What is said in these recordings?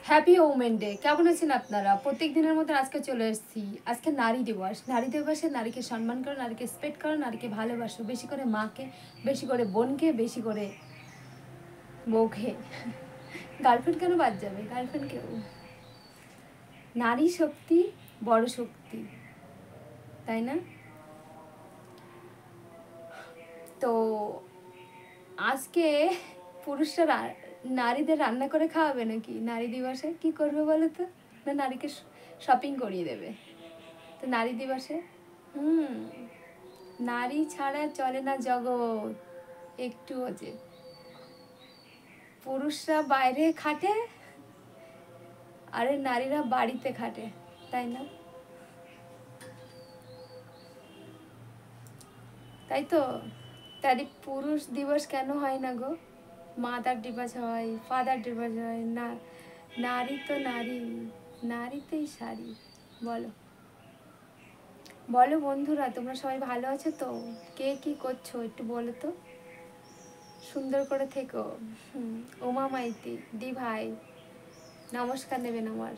Happy women day. কেমন আছেন আপনারা? প্রত্যেক দিনের মতো আজকে চলে এসেছি। আজকে নারী দিবস। নারী দিবসে নারীকে সম্মান করো, নারীকে রেসপেক্ট করো, নারীকে ভালোবাসো। বেশি করে মাকে, বেশি করে বোনকে, বেশি করে বউকে। গার্লফ্রেন্ড কেন বাদ যাবে? গার্লফ্রেন্ডকেও। নারী শক্তি বড় শক্তি, তাই না? তো আজকে পুরুষরা নারীদের রান্না করে খাওয়াবে নাকি নারী দিবসে? কি করবে বলো তো? না নারীকে শপিং করিয়ে দেবে? তো নারী দিবসে নারী ছাড়া চলে না জগৎ একটুও। যে পুরুষরা বাইরে খাটে আরে নারীরা বাড়িতে খাটে, তাই না? তাই তো। তারই পুরুষ দিবস কেন হয় না গো? মাদার দিবস হয়, ফাদার দিবস হয় না। নারী তো নারী, নারীতেই সারি। বলো বলো বন্ধুরা, তোমরা সবাই ভালো আছো তো? কে কি করছো একটু বলো তো, সুন্দর করে থেকো। উমা মাইতি দি ভাই নমস্কার নেবেন আমার।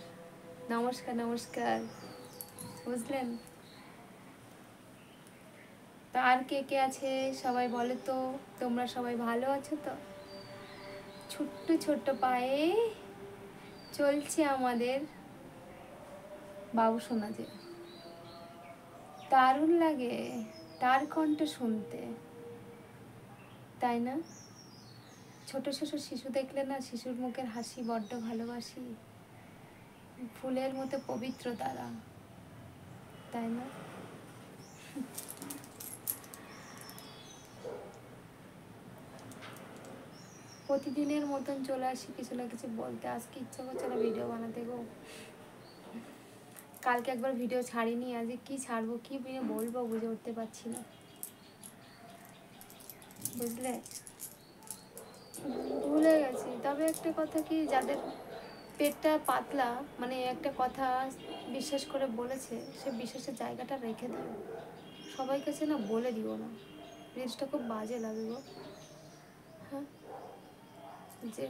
নমস্কার নমস্কার, বুঝলেন? তো আর কে কে আছে সবাই বলো তো, তোমরা সবাই ভালো আছো তো? ছোট্ট ছোট্ট পায়ে চলছে আমাদের বাবু সোনা, যে দারুণ লাগে তার কণ্ঠ শুনতে, তাই না? ছোট ছোট শিশু দেখলে না, শিশুর মুখের হাসি বড্ড ভালোবাসি। ফুলের মতো পবিত্র তারা, তাই না? প্রতিদিনের মতন চলে আসি কিছু না কিছু বলতে। আজকে ইচ্ছা করছে না ভিডিও বানাতে গো। কালকে একবার ভিডিও ছাড়িনি, আজকে কি ছাড়বো, কি বলবো বুঝে উঠতে পারছি না, বুঝলে? ভুলে গেছি। তবে একটা কথা কি, যাদের পেটটা পাতলা, মানে একটা কথা বিশ্বাস করে বলেছে, সে বিশ্বাসের জায়গাটা রেখে দিও। সবাই কাছে না বলে দিও না, জিনিসটা খুব বাজে লাগে গো। হ্যাঁ, যে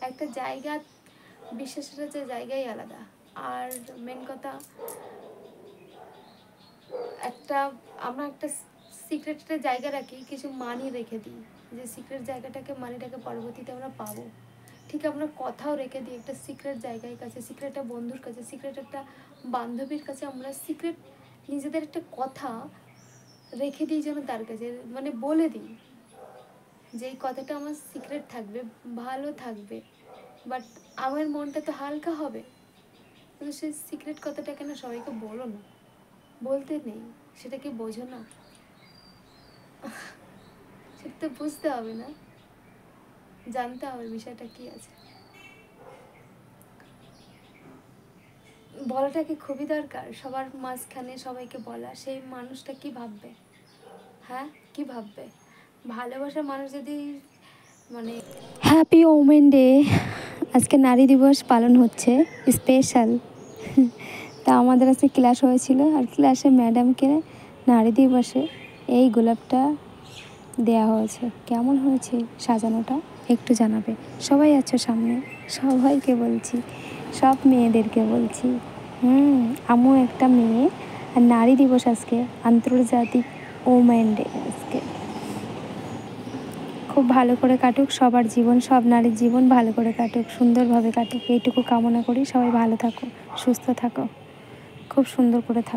একটা জায়গা, বিশ্বাসের যে জায়গাই আলাদা। আর মেন কথা, একটা আমরা একটা সিক্রেটের জায়গা রাখি, কিছু মানি রেখে দিই, যে সিক্রেট জায়গাটাকে, মানিটাকে পরবর্তীতে আমরা পাবো। ঠিক আমরা কথাও রেখে দিই একটা সিক্রেট জায়গায় কাছে, সিক্রেট একটা বন্ধুর কাছে, সিক্রেট একটা বান্ধবীর কাছে। আমরা সিক্রেট নিজেদের একটা কথা রেখে দিই যেন তার কাছে, মানে বলে দিই যে এই কথাটা আমার সিক্রেট থাকবে, ভালো থাকবে, বাট আমার মনটা তো হালকা হবে। কিন্তু সেই সিক্রেট কথাটা কেন সবাইকে বলো না, বলতে নেই, সেটা কি বোঝো না? সেটা তো বুঝতে হবে না, জানতে হবে বিষয়টা কি আছে। বলাটা কি খুবই দরকার সবার মাঝখানে সবাইকে বলা? সেই মানুষটা কি ভাববে? হ্যাঁ, কি ভাববে? ভালোবাসার মানুষ যদি, মানে হ্যাপি ওমেন ডে। আজকে নারী দিবস পালন হচ্ছে স্পেশাল। তা আমাদের আজকে ক্লাস হয়েছিল, আর ক্লাসে ম্যাডামকে নারী দিবসে এই গোলাপটা দেয়া হয়েছে। কেমন হয়েছে সাজানোটা একটু জানাবে। সবাই আছো সামনে, সবাইকে বলছি, সব মেয়েদেরকে বলছি। আমিও একটা মেয়ে। আর নারী দিবস আজকে, আন্তর্জাতিক ওমেন ডে আজকে। খুব ভালো করে কাটুক সবার জীবন, সব নারীর জীবন ভালো করে কাটুক, সুন্দরভাবে কাটুক, এইটুকু কামনা করি। সবাই ভালো থাকো, সুস্থ থাকো, খুব সুন্দর করে থাকো।